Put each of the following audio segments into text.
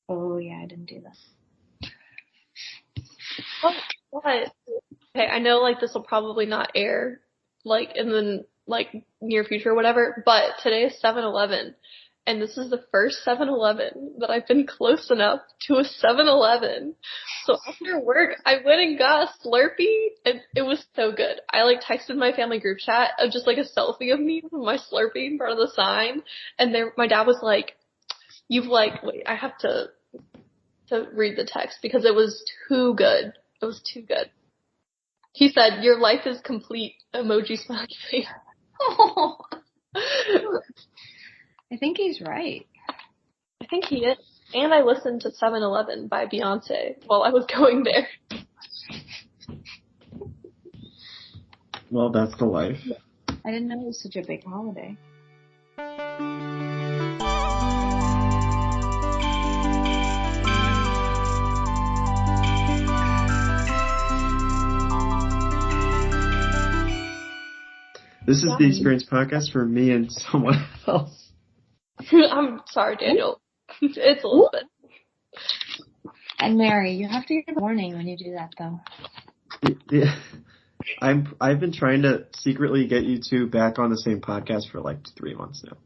Oh, yeah, I didn't do that. Oh, what? Okay, I know, like, this will probably not air, like, in the, like, near future or whatever, but today is 7-Eleven, and this is the first 7-Eleven that I've been close enough to a 7-Eleven. So after work, I went and got a Slurpee, and it was so good. I, like, texted my family group chat of just, like, a selfie of me with my Slurpee in front of the sign, and my dad was like, wait, I have to read the text because it was too good. It was too good. He said, "Your life is complete." Emoji smiley face. Oh. I think he's right. I think he is. And I listened to 7-Eleven by Beyonce while I was going there. Well, that's the life. I didn't know it was such a big holiday. This is the Experience Podcast for me and someone else. I'm sorry, Daniel. It's Elizabeth. And Mary, you have to give a warning when you do that, though. Yeah. I've been trying to secretly get you two back on the same podcast for like 3 months now.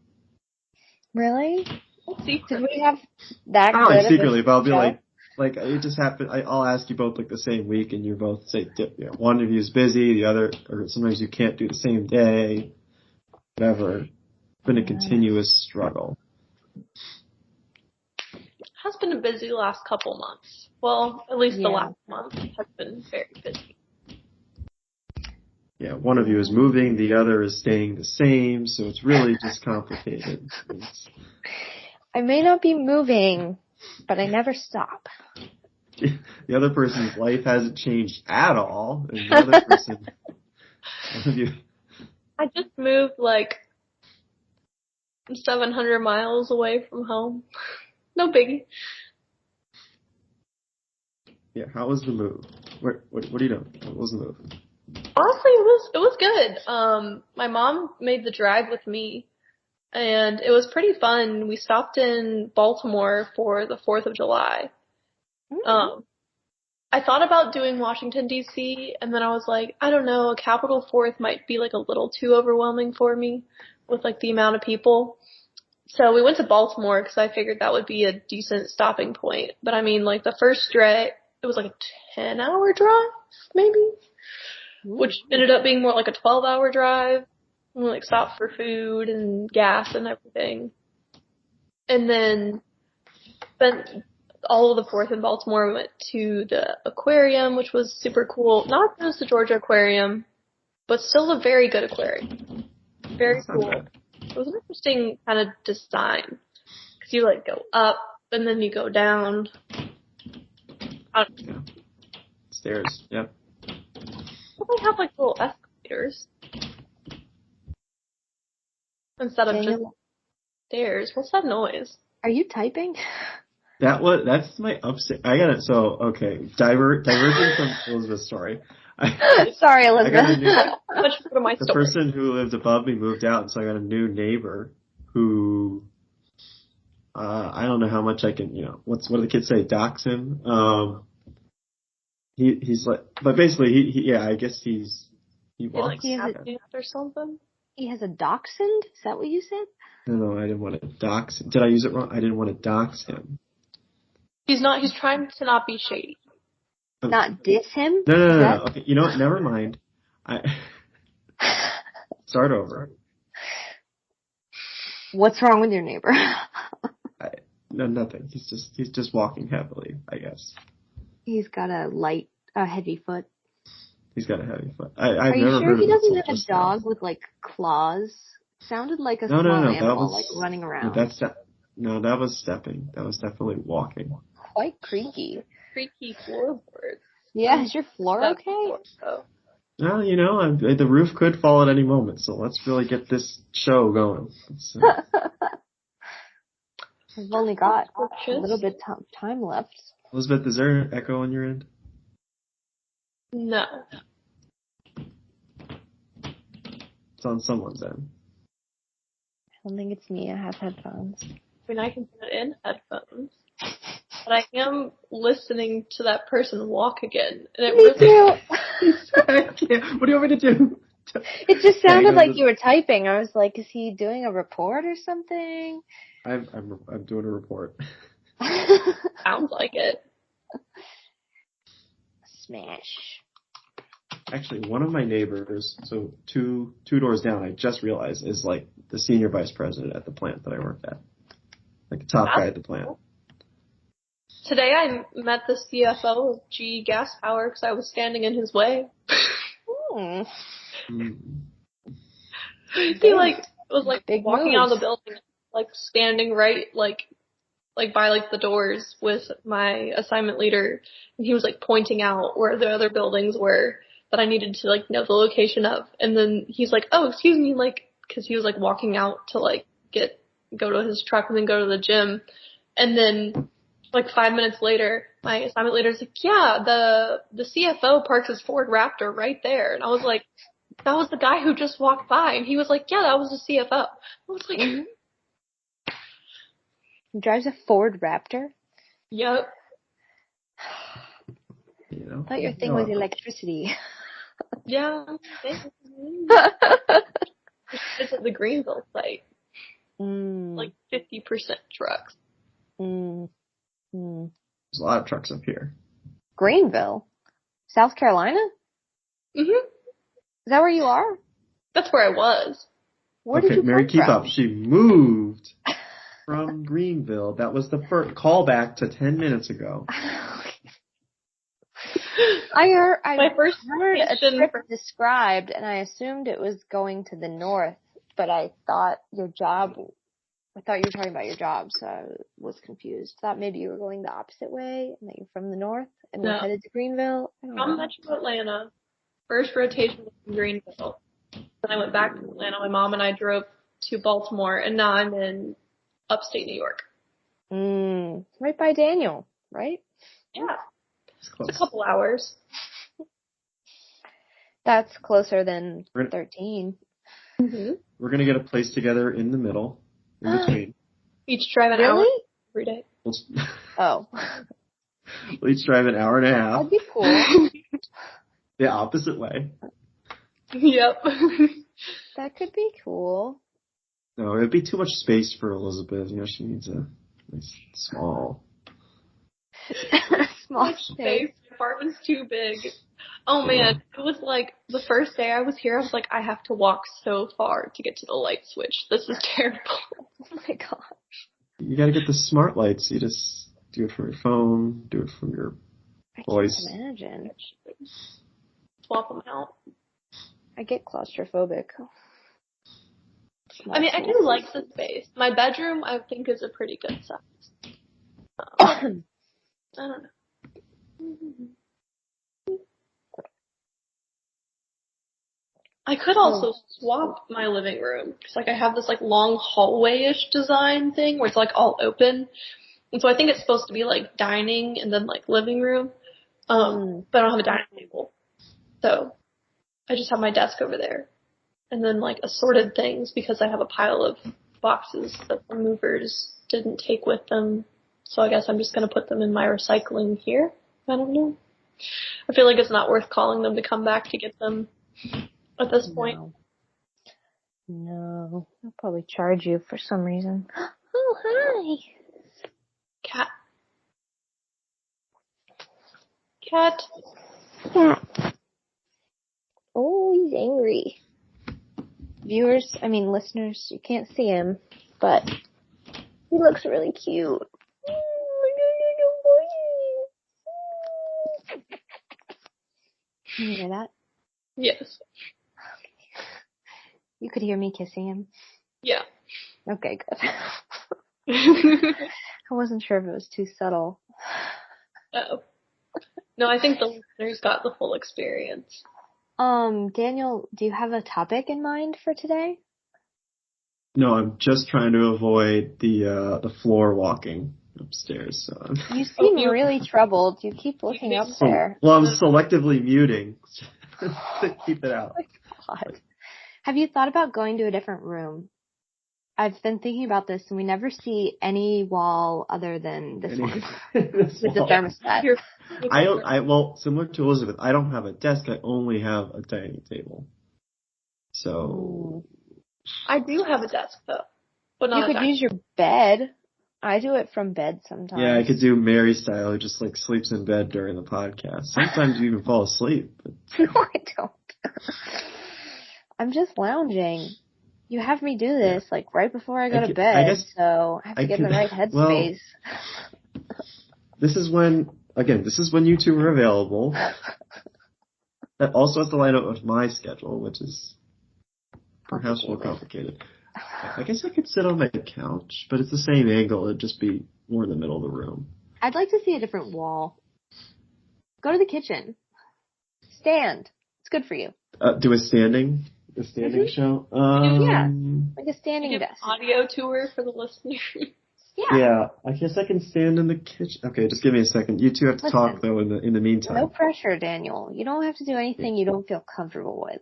Really? Secret. Did we have that? I don't good like secretly, but I'll be show? like it just happened. I'll ask you both like the same week, and you both say one of you is busy, the other, or sometimes you can't do the same day. Whatever. It's been a continuous struggle. Has been a busy last couple months. Well, at least the last month has been very busy. Yeah, one of you is moving, the other is staying the same, so it's really just complicated. I may not be moving, but I never stop. The other person's life hasn't changed at all, and the other person, one of you. I just moved like 700 miles away from home. No biggie. Yeah, how was the move? What are you doing? What was the move? Honestly, it was good. My mom made the drive with me, and it was pretty fun. We stopped in Baltimore for the 4th of July. I thought about doing Washington, D.C., and then I was like, I don't know, a Capitol 4th might be like a little too overwhelming for me with like the amount of people. So we went to Baltimore because I figured that would be a decent stopping point. But I mean, like the first drive, it was like a 10-hour drive, maybe, which ended up being more like a 12-hour drive. We like stopped for food and gas and everything. And then spent all of the 4th in Baltimore. We went to the aquarium, which was super cool. Not as good as the Georgia Aquarium, but still a very good aquarium. Very cool. It was an interesting kind of design. Because you like go up and then you go down. Yeah. Stairs, yep. Well, they have like little escalators. Instead of just stairs. What's that noise? Are you typing? That's my upstairs. Diverging from Elizabeth's story. Sorry, Elizabeth. The person who lived above me moved out, and so I got a new neighbor who, I don't know how much I can, what do the kids say, dox him? He's like, but basically I guess he walks. He has a or something? He has a dachshund? Is that what you said? No, I didn't want to dox him. Did I use it wrong? I didn't want to dox him. He's trying to not be shady. Not diss him? No. Okay, you know what? Never mind. Start over. What's wrong with your neighbor? No, nothing. He's just walking heavily, I guess. He's got a heavy foot. He's got a heavy foot. Are you sure he doesn't have a dog with like claws? Sounded like a small animal, like running around. That was stepping. That was definitely walking. Quite creaky. Creaky floorboards. Yeah, is your floor okay? Well, the roof could fall at any moment, so let's really get this show going. We've only got a little bit time left. Elizabeth, is there an echo on your end? No. It's on someone's end. I don't think it's me. I have headphones. I mean, I can put in headphones. but I am listening to that person walk again. And it Me too. What do you want me to do? It just sounded like you were typing. I was like, is he doing a report or something? I'm doing a report. Sounds like it. Smash. Actually, one of my neighbors, so two doors down, I just realized, is like the senior vice president at the plant that I work at. Like the top guy at the plant. Cool. Today I met the CFO of GE Gas Power because I was standing in his way. He was big walking moves. out of the building, standing right by the doors with my assignment leader, and he was pointing out where the other buildings were that I needed to know the location of. And then he's like, "Oh, excuse me," because he was walking out to go to his truck and then go to the gym. And then 5 minutes later, my assignment leader's like, "Yeah, the CFO parks his Ford Raptor right there." And I was like, "That was the guy who just walked by." And he was like, "Yeah, that was the CFO." I was like, He drives a Ford Raptor? Yep. I thought your thing was electricity. Yeah. It's at the Greenville site. 50% trucks. There's a lot of trucks up here. Greenville? South Carolina? Mhm. Is that where you are? That's where I was. Where did you Mary, come keep from? up. She moved from Greenville. That was the first callback to 10 minutes ago. I heard a trip described, and I assumed it was going to the north, but I thought you were talking about your job, so I was confused. Thought maybe you were going the opposite way, and that you're from the north, and we're headed to Greenville. From Metro Atlanta. First rotation was in Greenville. Then I went back to Atlanta. My mom and I drove to Baltimore, and now I'm in upstate New York. Right by Daniel, right? Yeah. It's a couple hours. That's closer than 13. Mm-hmm. We're going to get a place together in the middle, in between. Each drive an hour every day. Oh. We'll each drive an hour and a half. That'd be cool. The opposite way. Yep. That could be cool. No, it'd be too much space for Elizabeth. She needs a nice small space. The apartment's too big. Oh man, it was the first day I was here, I was like, I have to walk so far to get to the light switch. This is terrible. Oh my gosh. You gotta get the smart lights. You just do it from your phone, do it from your voice. I can't imagine. Swap them out. I get claustrophobic. I mean, I do like the space. My bedroom, I think, is a pretty good size. I don't know. I could also swap my living room. Because, I have this, long hallway-ish design thing where it's, all open. And so I think it's supposed to be, dining and then, living room. But I don't have a dining table. So I just have my desk over there. And then, assorted things because I have a pile of boxes that the movers didn't take with them. So I guess I'm just going to put them in my recycling here. I don't know. I feel like it's not worth calling them to come back to get them at this point. No. They'll probably charge you for some reason. Oh, hi. Cat. Oh, he's angry. Listeners, you can't see him, but he looks really cute. Can you hear that? Yes. You could hear me kissing him? Yeah. Okay, good. I wasn't sure if it was too subtle. Oh. No, I think the listeners got the full experience. Daniel, do you have a topic in mind for today? No, I'm just trying to avoid the floor walking upstairs. So you seem really troubled. You keep looking up there. Well, I'm selectively muting to keep it out. Oh my God. Have you thought about going to a different room? I've been thinking about this, and we never see any wall other than this one This with the wall. thermostat. Well, similar to Elizabeth, I don't have a desk. I only have a dining table. So. I do have a desk though, but You not a could dining. use your bed. I do it from bed sometimes. Yeah, I could do Mary style, who just like sleeps in bed during the podcast. Sometimes you even fall asleep. But... No, I don't. I'm just lounging. You have me do this like right before I go to bed, so I have to get in the right headspace. This is when you two are available. That also has to line up with my schedule, which is perhaps more complicated. I guess I could sit on my couch, but it's the same angle. It'd just be more in the middle of the room. I'd like to see a different wall. Go to the kitchen. Stand. It's good for you. Do a standing show? Yeah, like a standing desk. Audio tour for the listeners. Yeah, I guess I can stand in the kitchen. Okay, just give me a second. You two have to talk though in the meantime. No pressure, Daniel. You don't have to do anything you don't feel comfortable with.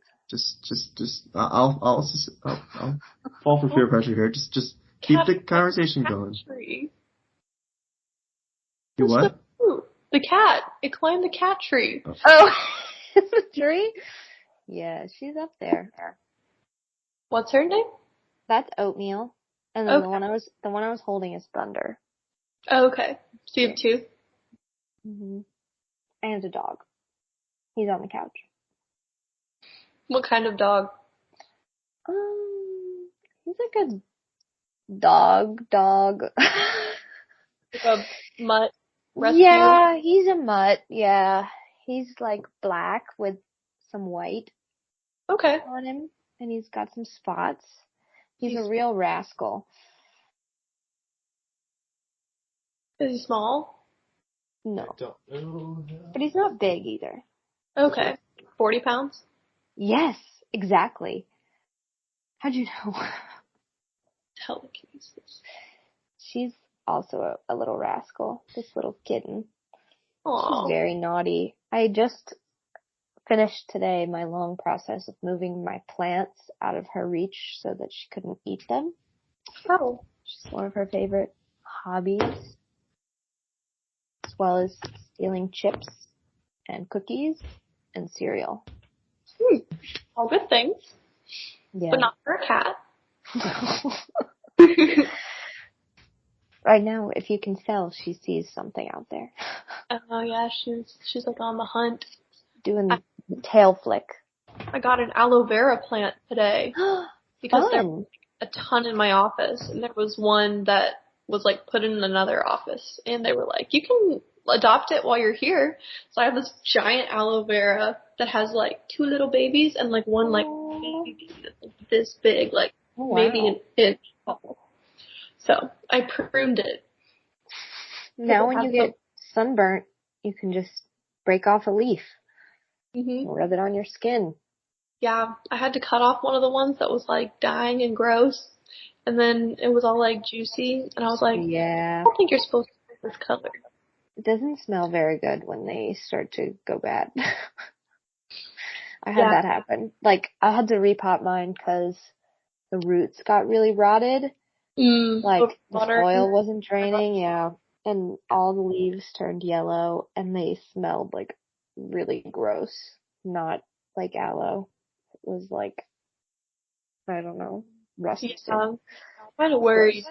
I'll fall for peer pressure here. Just keep the conversation going. Tree. You what? The cat. It climbed the cat tree. Oh, the tree? Yeah, she's up there. What's her name? That's Oatmeal. And then the one I was holding is Thunder. Oh, okay. So you have two? Mm-hmm. And a dog. He's on the couch. What kind of dog? He's like a dog. Like a mutt rescue? Yeah, he's a mutt. Yeah. He's like black with some white on him. And he's got some spots. He's a real rascal. Is he small? No. But he's not big either. Okay. 40 pounds? Yes, exactly. How'd you know? Telekinesis. She's also a little rascal, this little kitten. Aww. She's very naughty. I just finished today my long process of moving my plants out of her reach so that she couldn't eat them. Oh. She's one of her favorite hobbies, as well as stealing chips and cookies and cereal. All good things. Yeah. But not for a cat. Right now, if you can tell, she sees something out there. Oh yeah, she's like on the hunt. Doing the tail flick. I got an aloe vera plant today. Because there was a ton in my office, and there was one that was like put in another office, and they were like, you can adopt it while you're here. So I have this giant aloe vera that has like two little babies and like one like baby this big, like maybe an inch tall. So I pruned it. Now when you get sunburnt, you can just break off a leaf. Mm-hmm. Rub it on your skin. Yeah, I had to cut off one of the ones that was like dying and gross, and then it was all like juicy, and I was like, I don't think you're supposed to make this color. It doesn't smell very good when they start to go bad. I had that happen. Like, I had to repot mine because the roots got really rotted. Like, the soil wasn't draining, and all the leaves turned yellow, and they smelled like really gross. Not like aloe. It was like, I don't know, rusted. Yeah, I'm kind of worried.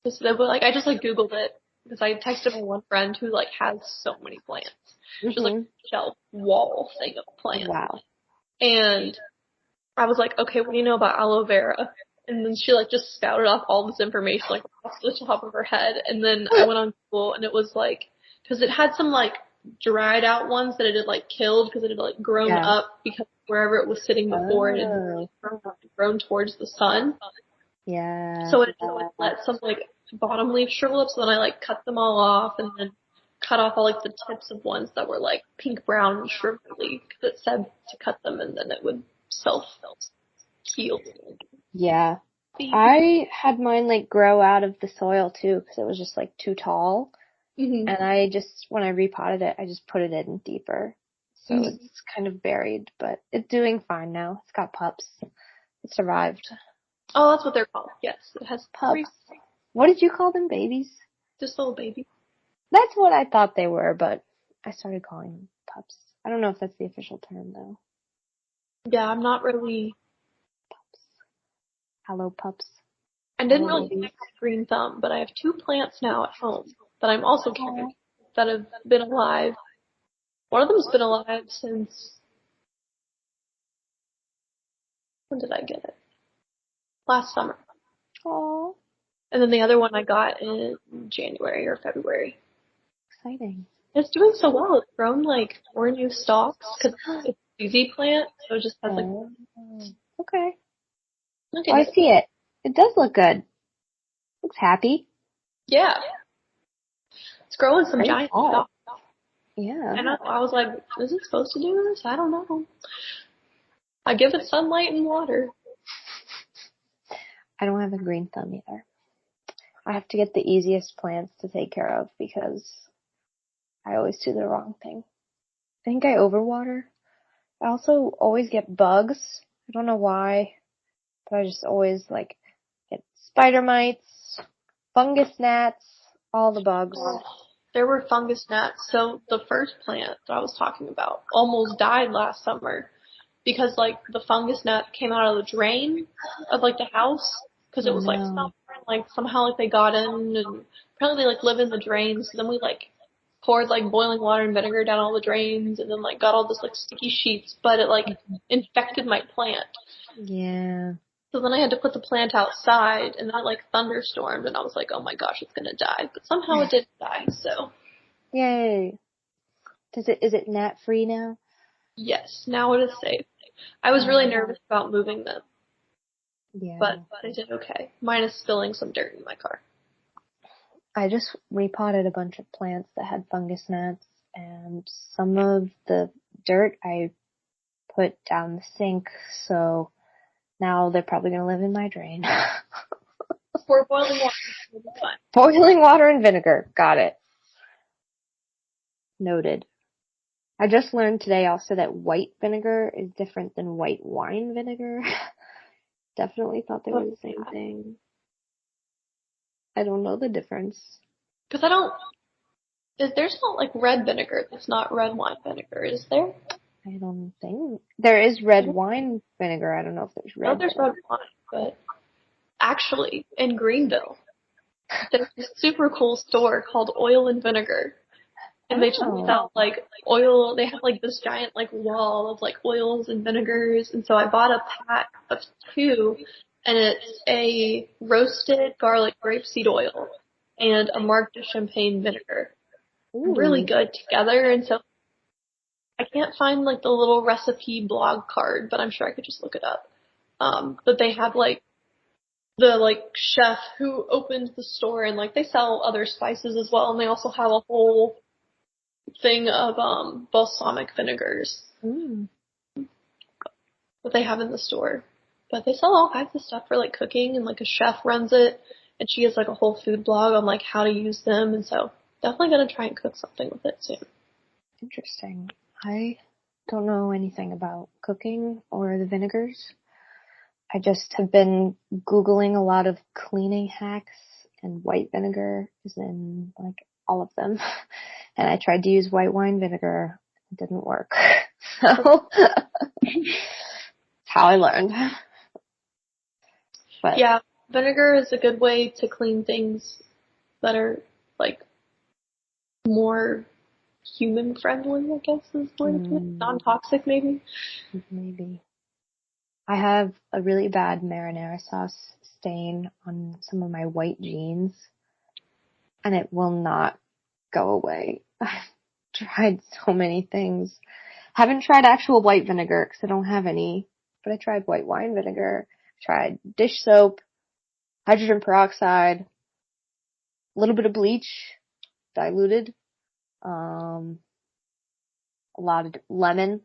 Like, I just like Googled it because I texted my one friend who like has so many plants. Just like a shelf wall thing of plants. Wow. And I was like, okay, what do you know about aloe vera? And then she like just spouted off all this information like off the top of her head. And then I went on Google and it was like, because it had some like dried out ones that it had like killed because it had like grown up because wherever it was sitting before it had grown towards the sun. Yeah. So it like let some like bottom leaf shrivel up. So then I like cut them all off and then cut off all like the tips of ones that were like pink brown and shrivelly because it said to cut them and then it would self heal. Yeah. I had mine like grow out of the soil too because it was just like too tall. Mm-hmm. And I just, when I repotted it, I just put it in deeper. So it's kind of buried, but it's doing fine now. It's got pups. It survived. Oh, that's what they're called. Yes, it has Pups. What did you call them? Babies? just little baby. That's what I thought they were, but I started calling them pups. I don't know if that's the official term though. Yeah, I'm not really. Pups. Hello, pups. I didn't Hello, really think I babies. had a green thumb, but I have 2 plants now at home that I'm also carrying that have been alive. One of them's been alive since, when did I get it? Last summer. Oh, And then the other one I got in January or February. exciting. It's doing so well. It's grown like 4 new stalks because it's a easy plant, so it just has like, Oh, okay. look Oh, at I it. see it. It does look good. Looks happy. Yeah. It's growing some Very giant tall. stalks. Yeah. I know. I was like, is it supposed to do this? I don't know. I give it sunlight and water. I don't have a green thumb either. I have to get the easiest plants to take care of because I always do the wrong thing. I think I overwater. I also always get bugs. I don't know why, but I just always like get spider mites, fungus gnats, all the bugs. There were fungus gnats. So the first plant that I was talking about almost died last summer because like the fungus gnat came out of the drain of like the house because it Oh was like no. summer and like somehow like they got in and apparently they like live in the drains. So then we like poured like boiling water and vinegar down all the drains and then like got all this like sticky sheets, but it like infected my plant. Yeah. So then I had to put the plant outside and then it like thunderstormed and I was like, oh my gosh, it's gonna die. But somehow it didn't die, so. Yay. Is it gnat free now? Yes, now it is safe. I was really nervous about moving them, Yeah. but they did okay. Minus spilling some dirt in my car. I just repotted a bunch of plants that had fungus gnats, and some of the dirt I put down the sink, so now they're probably gonna live in my drain. Pour boiling water, it'll be fine. Boiling water and vinegar. Got it. Noted. I just learned today also that white vinegar is different than white wine vinegar. Definitely thought they were the same thing. I don't know the difference. Because there's not like red vinegar that's not red wine vinegar, is there? I don't think there is red wine vinegar. I don't know if there's No, red there's vinegar. red wine, but actually, in Greenville, there's this super cool store called Oil and Vinegar. And they just sell like oil, they have like this giant like wall of like oils and vinegars. And so I bought a pack of 2 and it's a roasted garlic grapeseed oil and a Marc de Champagne vinegar. Ooh. Really good together. And so I can't find like the little recipe blog card, but I'm sure I could just look it up. But they have like the like chef who opened the store and like they sell other spices as well. And they also have a whole thing of balsamic vinegars that they have in the store. But they sell all kinds of stuff for like cooking and like a chef runs it and she has like a whole food blog on like how to use them and so definitely gonna try and cook something with it soon. Interesting. I don't know anything about cooking or the vinegars. I just have been Googling a lot of cleaning hacks and white vinegar is in like all of them. And I tried to use white wine vinegar. It didn't work. So that's how I learned. But Yeah, vinegar is a good way to clean things that are like more human friendly, I guess is the way to put it. Non-toxic maybe. Maybe. I have a really bad marinara sauce stain on some of my white jeans, and it will not go away. I've tried so many things. Haven't tried actual white vinegar because I don't have any, but I tried white wine vinegar, tried dish soap, hydrogen peroxide, a little bit of bleach, diluted, a lot of lemon,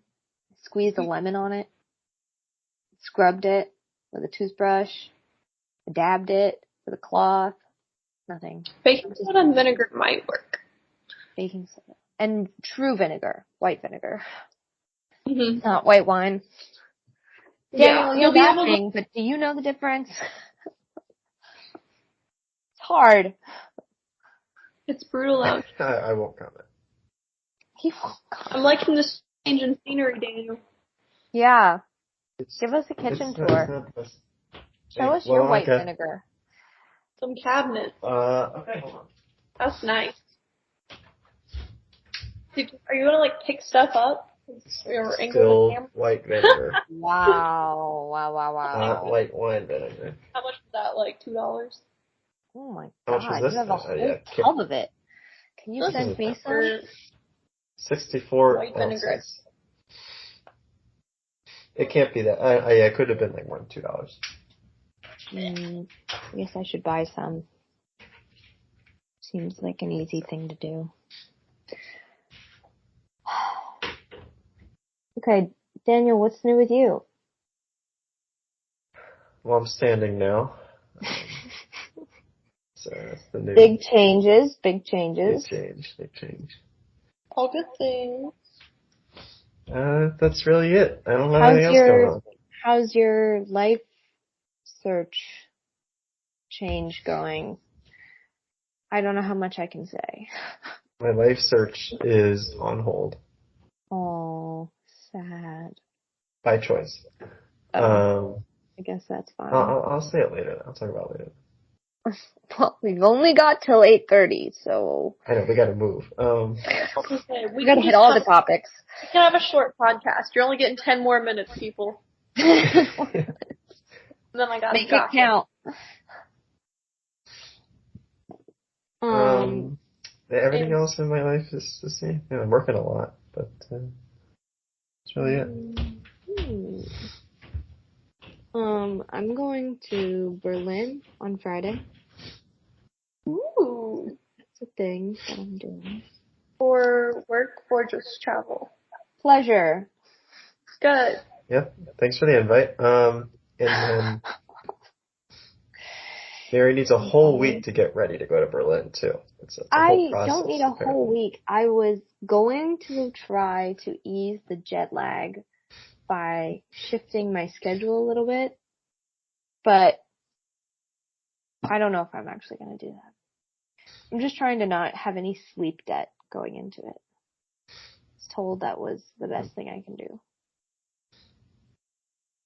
squeezed a lemon on it, scrubbed it with a toothbrush, dabbed it with a cloth, nothing. Baking soda and vinegar might work. Baking soda. And true vinegar, white vinegar. Mm-hmm. Not white wine. Daniel, you'll you're be able to. laughing, but do you know the difference? It's hard. It's brutal out. I won't comment. I'm liking this change in scenery, Daniel. Yeah. It's, Give us a kitchen it's tour. not the best. Show us your white vinegar. Some cabinets. Okay, hold on. That's nice. Are you gonna like pick stuff up? Or angle the Still camera? white vinegar. Wow. Not white wine vinegar. How much was that? Like $2? Oh my How much was god, this? you have a whole Yeah, tub of it. Can you This send is me some? For 64 white vinegar. ounces. It can't be that. Yeah, it could have been like more than $2. I guess I should buy some. Seems like an easy thing to do. Okay, Daniel, what's new with you? Well, I'm standing now. So that's the new Big changes, big changes. Big change. All good things. That's really it. I don't have anything else going on. How's your life search change going? I don't know how much I can say. My life search is on hold. Oh, sad. By choice. I guess that's fine. I'll say it later. I'll talk about it later. Well, we've only got till 8:30, so I know, we gotta move. Okay, we gotta hit all the topics. We can have a short podcast. You're only getting 10 more minutes, people. Then I gotta Make it count. Everything else in my life is the same. Yeah, I'm working a lot, but that's really it. I'm going to Berlin on Friday. Ooh. That's a thing that I'm doing. For work or just travel? Pleasure. Good. Yep. Thanks for the invite. And then Mary needs a whole week to get ready to go to Berlin too. It's a whole process. I don't need a whole week. I was going to try to ease the jet lag by shifting my schedule a little bit, but I don't know if I'm actually going to do that. I'm just trying to not have any sleep debt going into it. I was told that was the best thing I can do.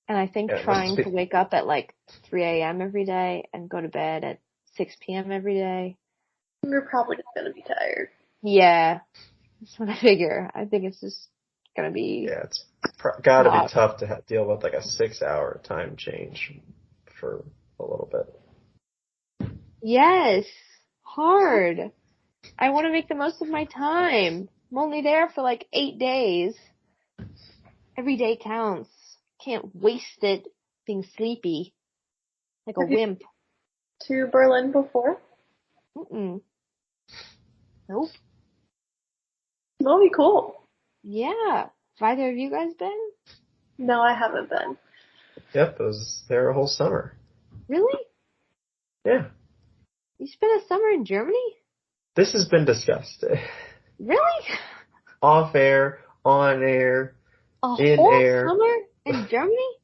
And I think trying to wake up at like 3 a.m. every day and go to bed at 6 p.m. every day. You're probably just going to be tired. Yeah. That's what I figure. I think it's just going to be... Yeah, it's gotta be tough to deal with like a 6-hour time change for a little bit. Yes. Hard. I want to make the most of my time. I'm only there for like 8 days. Every day counts. Can't waste it being sleepy like a wimp. To Berlin before? Mm-mm. Nope. That'll be cool. Yeah. Have either of you guys been? No, I haven't been. Yep, I was there a whole summer. Really? Yeah. You spent a summer in Germany? This has been discussed. Really? Off air, on air, in whole air. Summer in Germany?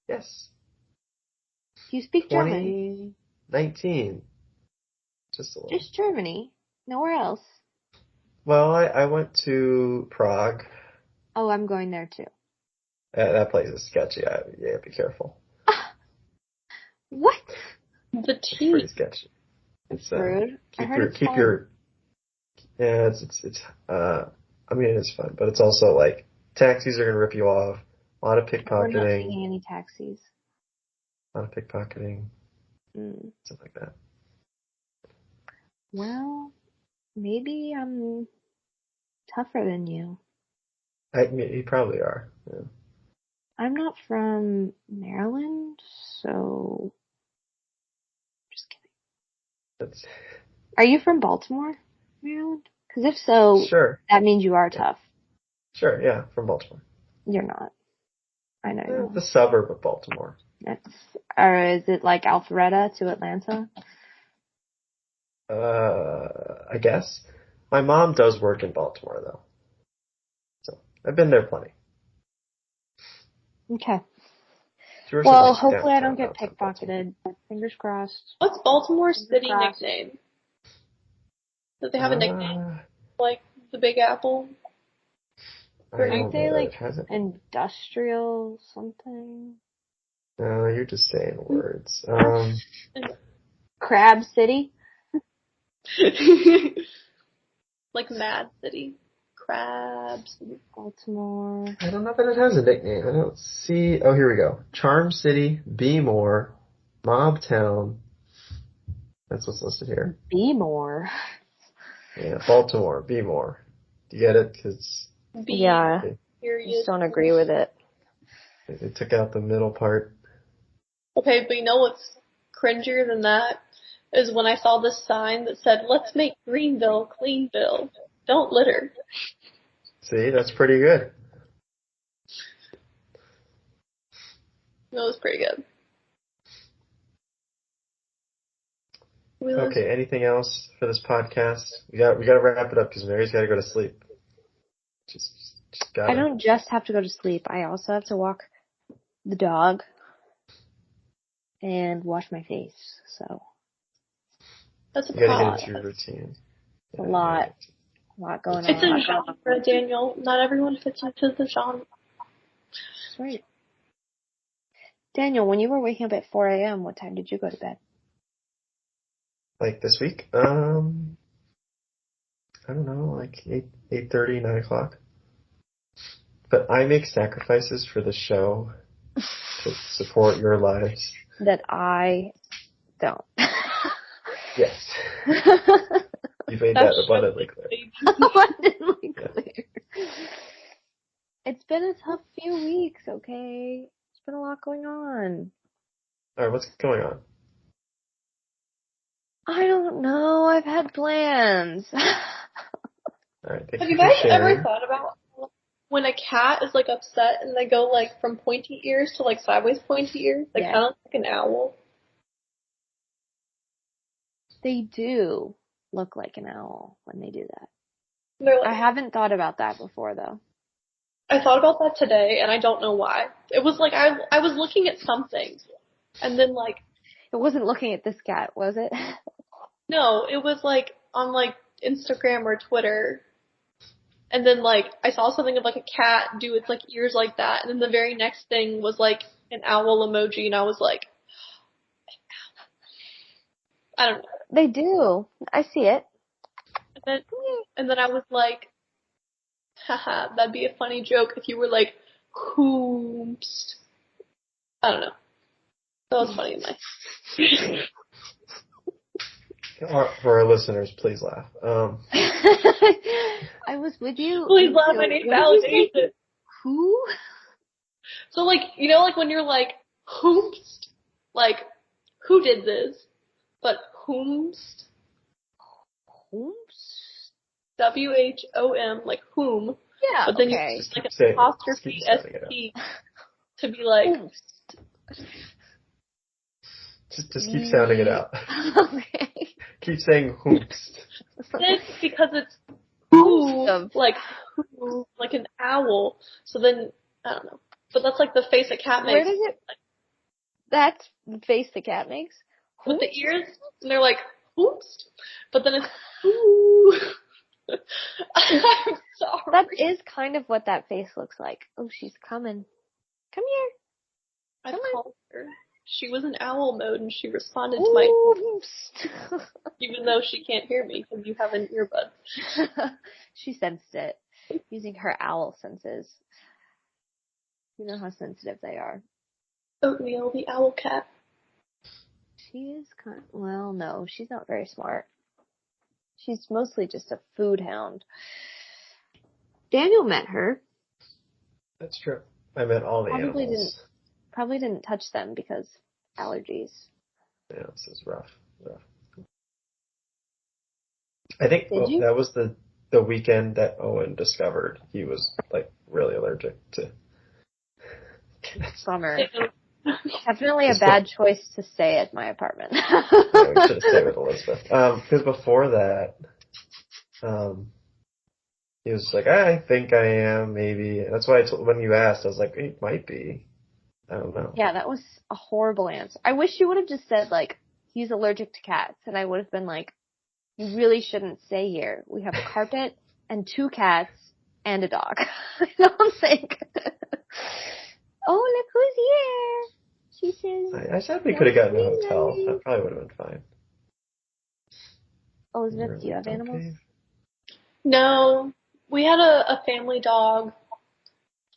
Yes. Do you speak German? 2019. Just a little. Just Germany? Nowhere else? Well, I went to Prague. Oh, I'm going there too. That place is sketchy. Yeah, be careful. What? The It's pretty sketchy. It's rude. Yeah, I mean, it's fun, but it's also like taxis are gonna rip you off. A lot of pickpocketing. We're not taking any taxis. A lot of pickpocketing. Stuff like that. Well, maybe I'm tougher than you. You probably are. Yeah. I'm not from Maryland, so just kidding. Are you from Baltimore, Maryland? Because if so, sure. That means you are tough. Sure, yeah, from Baltimore. You're not. I know you're not. The suburb of Baltimore. Or is it like Alpharetta to Atlanta? I guess. My mom does work in Baltimore, though. So, I've been there plenty. Okay. Sure, Well, like hopefully I downtown, don't get downtown Baltimore. pickpocketed. Fingers crossed. What's Baltimore's Fingers city crossed. nickname? Does they have a nickname like the Big Apple? I Aren't don't they know that like it has it. industrial something? No, you're just saying words. Crab City? Like Mad City. Crabs. Baltimore. I don't know that it has a nickname. I don't see. Oh, here we go. Charm City, Be More, Mob Town. That's what's listed here. Be more. Yeah, Baltimore, Be More. Do you get it? Because Yeah. I Period. just don't agree with it. they took out the middle part. Okay, but you know what's cringier than that? Is when I saw this sign that said, "Let's make Greenville Cleanville. Don't litter." See, that's pretty good. That was pretty good. Okay, anything else for this podcast? We got to wrap it up because Mary's got to go to sleep. Just got. I don't just have to go to sleep. I also have to walk the dog and wash my face. So That's a You got to get problem. into your routine. a lot going It's on. a genre, Daniel. Not everyone fits into the genre. That's right. Daniel, when you were waking up at 4 a.m., what time did you go to bed? Like this week? I don't know, like 8:30, 9 o'clock. But I make sacrifices for the show to support your lives. That I don't. Yes. You've made that abundantly clear. Abundantly clear. It's been a tough few weeks, okay? There's been a lot going on. Alright, what's going on? I don't know. I've had plans. Alright, Have you guys ever thought about when a cat is like upset and they go like from pointy ears to like sideways pointy ears? Like kind of like an owl. They do look like an owl when they do that. Like, I haven't thought about that before, though. I thought about that today, and I don't know why. It was like I was looking at something, and then like It wasn't looking at this cat, was it? no, it was like on like Instagram or Twitter, and then like I saw something of like a cat do its like ears like that, and then the very next thing was like an owl emoji, and I was like, I don't know. They do. I see it. And then I was like, haha, that'd be a funny joke if you were like, whomst. I don't know. That was funny in my. For our listeners, please laugh. I was with you. Please laugh, I need validation. Who? So like, you know, like when you're like, whomst, like, who did this? But whomst. Whomst? WHOM, like whom. Yeah, but then okay. you just like an apostrophe ST to be like. Whomst. Just keep sounding it out. Okay. Keep saying whomst. It's because it's who, like who, like an owl. So then, I don't know. But that's like the face a cat makes. Where does it? That's the face the cat makes? With the ears, and they're like, whomst. But then it's, ooh. I'm sorry. That is kind of what that face looks like. Oh, she's coming. Come here. I called her. She was in owl mode and she responded to my even though she can't hear me because you have an earbud. She sensed it using her owl senses. You know how sensitive they are. Oatmeal, the owl cat. She is well, no, she's not very smart. She's mostly just a food hound. Daniel met her. That's true. I met all the animals. Probably didn't touch them because allergies. Yeah, this is rough. I think that was the weekend that Owen discovered he was like really allergic to cats. Bummer. Definitely a bad choice to stay at my apartment. Yeah, we should have stayed with Elizabeth. Because before that, he was like, I think I am, maybe. That's why when you asked, I was like, it might be. I don't know. Yeah, that was a horrible answer. I wish you would have just said, like, he's allergic to cats, and I would have been like, you really shouldn't stay here. We have a carpet and 2 cats and a dog. You know what I'm saying? Oh, look who's here. She says, I said we could have gotten a "Don't be hotel. lonely." That probably would have been fine. Elizabeth, do you have animals? Okay. No, we had a family dog,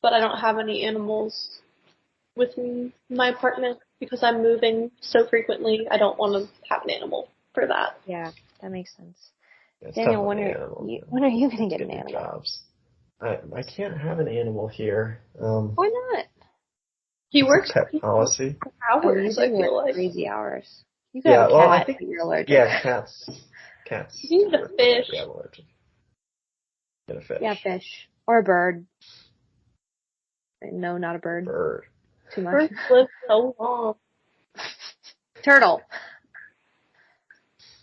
but I don't have any animals with me in my apartment because I'm moving so frequently. I don't want to have an animal for that. Yeah, that makes sense. It's Daniel, tough when on the are animals, you, man. when are you gonna get Get an new animal? jobs. I can't have an animal here. Why not? He It's works a pet policy. Oh, you hours, I do work feel like. crazy hours. You could Yeah, have a well, cat, I think, but you're allergic. yeah, cats. You need a fish. Yeah, I'm allergic. Get a fish. Yeah, fish. Or a bird. No, not a bird. Bird. Too much. Birds live so long. Turtle.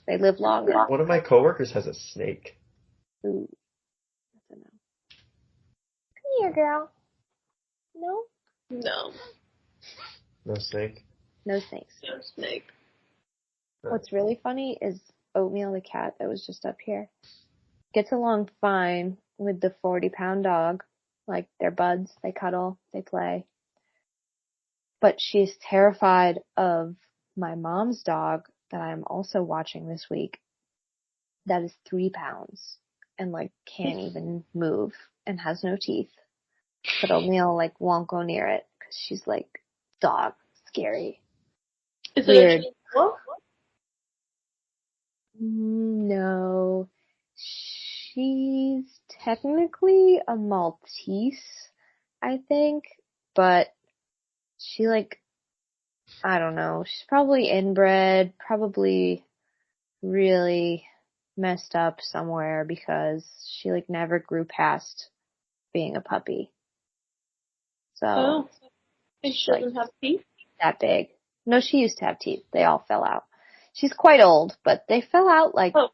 They live longer. One of my coworkers has a snake. Ooh. That's a no. Come here, girl. No? No, No snake? No snakes. no snake. What's really funny is Oatmeal, the cat that was just up here, gets along fine with the 40-pound dog. Like, they're buds. They cuddle. They play. But she's terrified of my mom's dog that I'm also watching this week that is 3 pounds and, like, can't even move and has no teeth. But Oatmeal, like, won't go near it because she's like, dog, scary. Is Weird. it a chihuahua? No. She's technically a Maltese, I think, but she, like, I don't know. She's probably inbred, probably really messed up somewhere because she, like, never grew past being a puppy. So, Oh, and she like, doesn't have teeth? that big. No, she used to have teeth. They all fell out. She's quite old, but they fell out like Oh,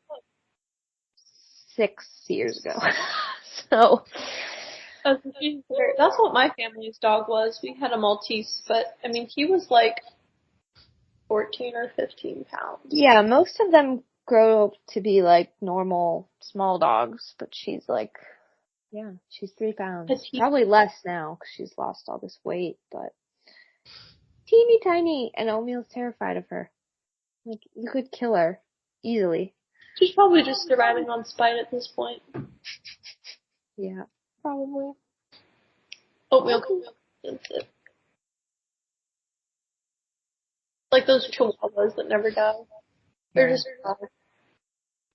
6 years ago. So, that's what my family's dog was. We had a Maltese, but I mean, he was like 14 or 15 pounds. yeah, most of them grow to be like normal small dogs, but she's like, yeah, she's 3 pounds. Petite. Probably less now because she's lost all this weight, but teeny tiny, and Oatmeal's terrified of her. Like, you could kill her easily. She's probably just surviving on spite at this point. Yeah, probably. Oatmeal expensive. Like those chihuahuas that never die. They're Yeah. just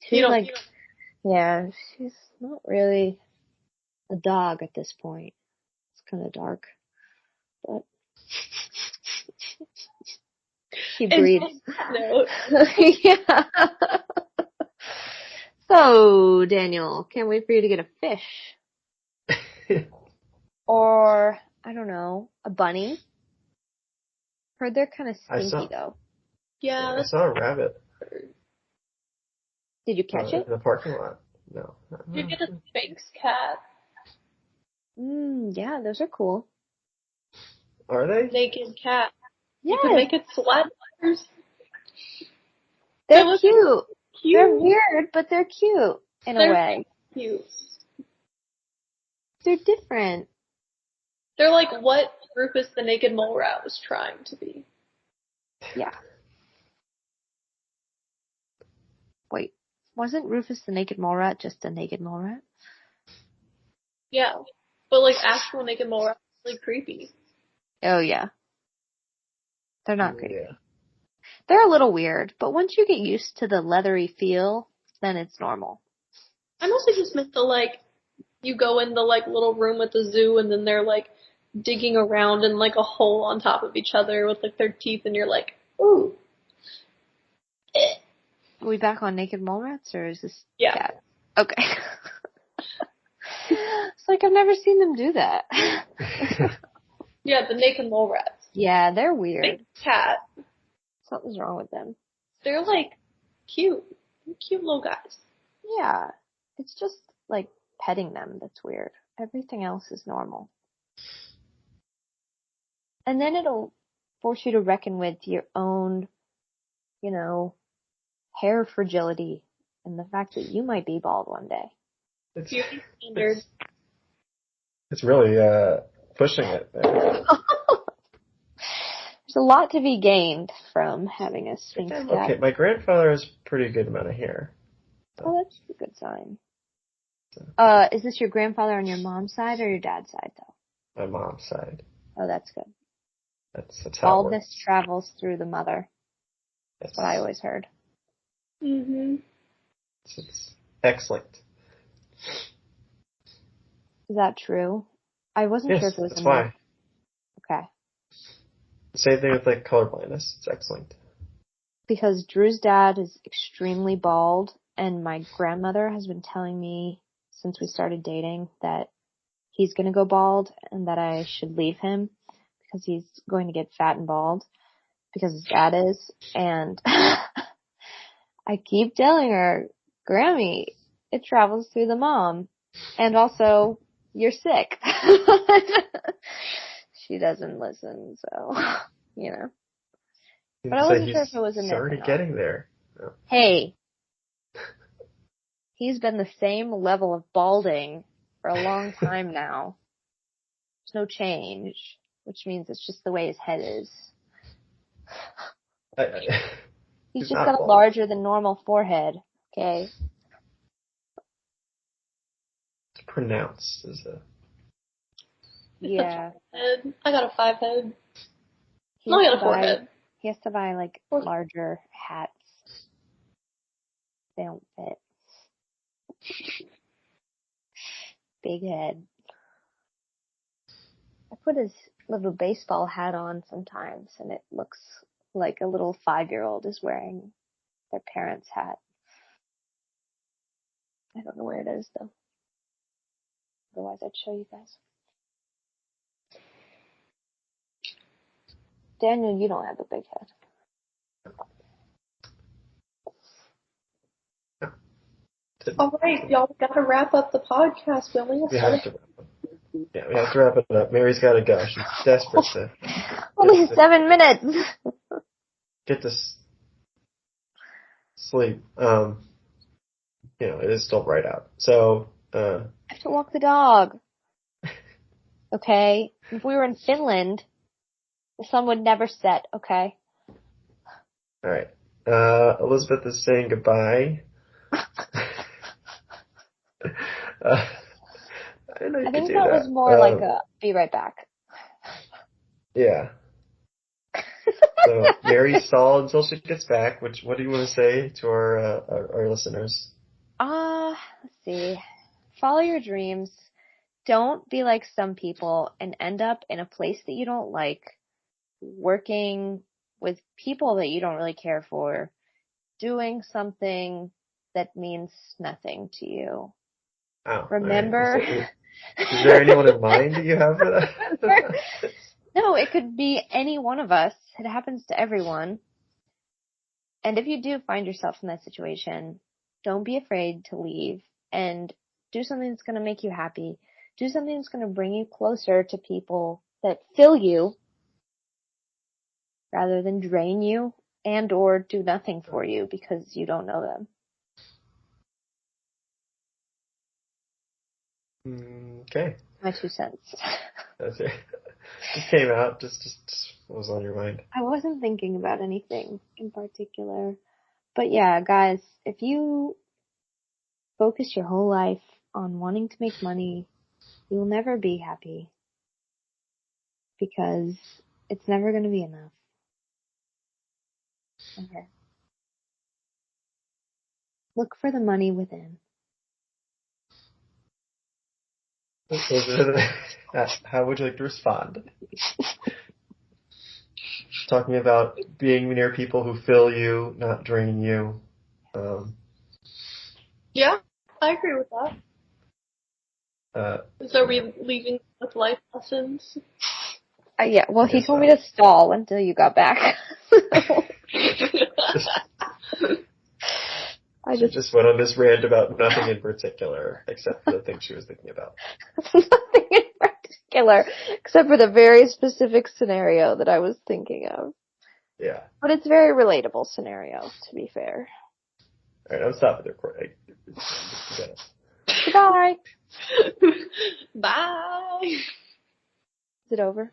She's don't- like, yeah, she's not really a dog at this point. It's kind of dark, but she breeds. No. Yeah. So, Daniel, can't wait for you to get a fish. Or, I don't know, a bunny. Heard they're kind of stinky, though. Yeah, I saw a rabbit Did you catch it? in the parking lot. No. you get a Spanx cat. Yeah, those are cool. Are they? Naked cat. You Yes, can make it sweat. they're look cute. Cute. They're weird, but they're cute in a They're way. Cute. They're different. They're like what Rufus the Naked Mole Rat was trying to be. Yeah. Wait, wasn't Rufus the Naked Mole Rat just a naked mole rat? Yeah. But like actual Naked Mole Rat is really creepy. Oh, yeah. They're not creepy. Yeah. They're a little weird, but once you get used to the leathery feel, then it's normal. I mostly just meant the like, you go in the like little room at the zoo and then they're like digging around in like a hole on top of each other with like their teeth and you're like, ooh. Are we back on naked mole rats, or is this Yeah. cat? Okay. It's like I've never seen them do that. Yeah, the Naked Mole Rats. Yeah, they're weird. Big cat. Something's wrong with them. They're like cute. Cute little guys. Yeah. It's just like petting them that's weird. Everything else is normal. And then it'll force you to reckon with your own, hair fragility and the fact that you might be bald one day. Beauty standard. It's really pushing it there. There's a lot to be gained from having a sphinx cat. Okay, my grandfather has a pretty good amount of hair. So. Oh, that's a good sign. Is this your grandfather on your mom's side or your dad's side, though? My mom's side. Oh, that's good. That's how it works. Baldness travels through the mother. That's what I always heard. Mm-hmm. It's X-linked. Is that true? I wasn't sure if it was. That's why. Okay. Same thing with like color blindness. It's X-linked. Because Drew's dad is extremely bald, and my grandmother has been telling me since we started dating that he's going to go bald and that I should leave him because he's going to get fat and bald because his dad is. And I keep telling her, Grammy, it travels through the mom. And also, you're sick. She doesn't listen, so, But I wasn't sure if it was a myth. He's already getting there. No. Hey. He's been the same level of balding for a long time now. There's no change, which means it's just the way his head is. He's just got a larger than normal forehead, okay? It's pronounced as a... Yeah. I got a 5 head. I got a 4 head. He has to buy, larger hats. They don't fit. Big head. I put his little baseball hat on sometimes, and it looks like a little 5-year-old is wearing their parents' hat. I don't know where it is, though. Otherwise, I'd show you guys. Daniel, you don't have a big head. All right, y'all, we gotta wrap up the podcast. We only have we have to wrap it up. Mary's gotta go. She's desperate to... Only 7 minutes! Get to sleep. It is still bright out. So, I have to walk the dog. Okay? If we were in Finland, the sun would never set, okay? Alright. Elizabeth is saying goodbye. I think that was more like a be right back. Yeah. So Mary stalled until she gets back. What do you want to say to our listeners? Let's see. Follow your dreams. Don't be like some people and end up in a place that you don't like, working with people that you don't really care for, doing something that means nothing to you. Oh, remember? Right. Is there anyone in mind that you have for that? No, it could be any one of us. It happens to everyone. And if you do find yourself in that situation, don't be afraid to leave and do something that's going to make you happy. Do something that's going to bring you closer to people that fill you rather than drain you and or do nothing for you because you don't know them. Okay. My 2 cents. That's it. Just came out. Just what was on your mind? I wasn't thinking about anything in particular. But yeah, guys, if you focus your whole life on wanting to make money, you will never be happy. Because it's never going to be enough. Okay. Look for the money within. How would you like to respond? Talking about being near people who fill you, not drain you. Yeah, I agree with that. Are we leaving with life lessons? Yeah, well, he told me to stall until you got back. I just went on this rant about nothing in particular, except for the thing she was thinking about. Nothing in particular. particular, except for the very specific scenario that I was thinking of. Yeah. But it's a very relatable scenario, to be fair. All right, I'm stopping the recording. Goodbye. Bye. Is it over?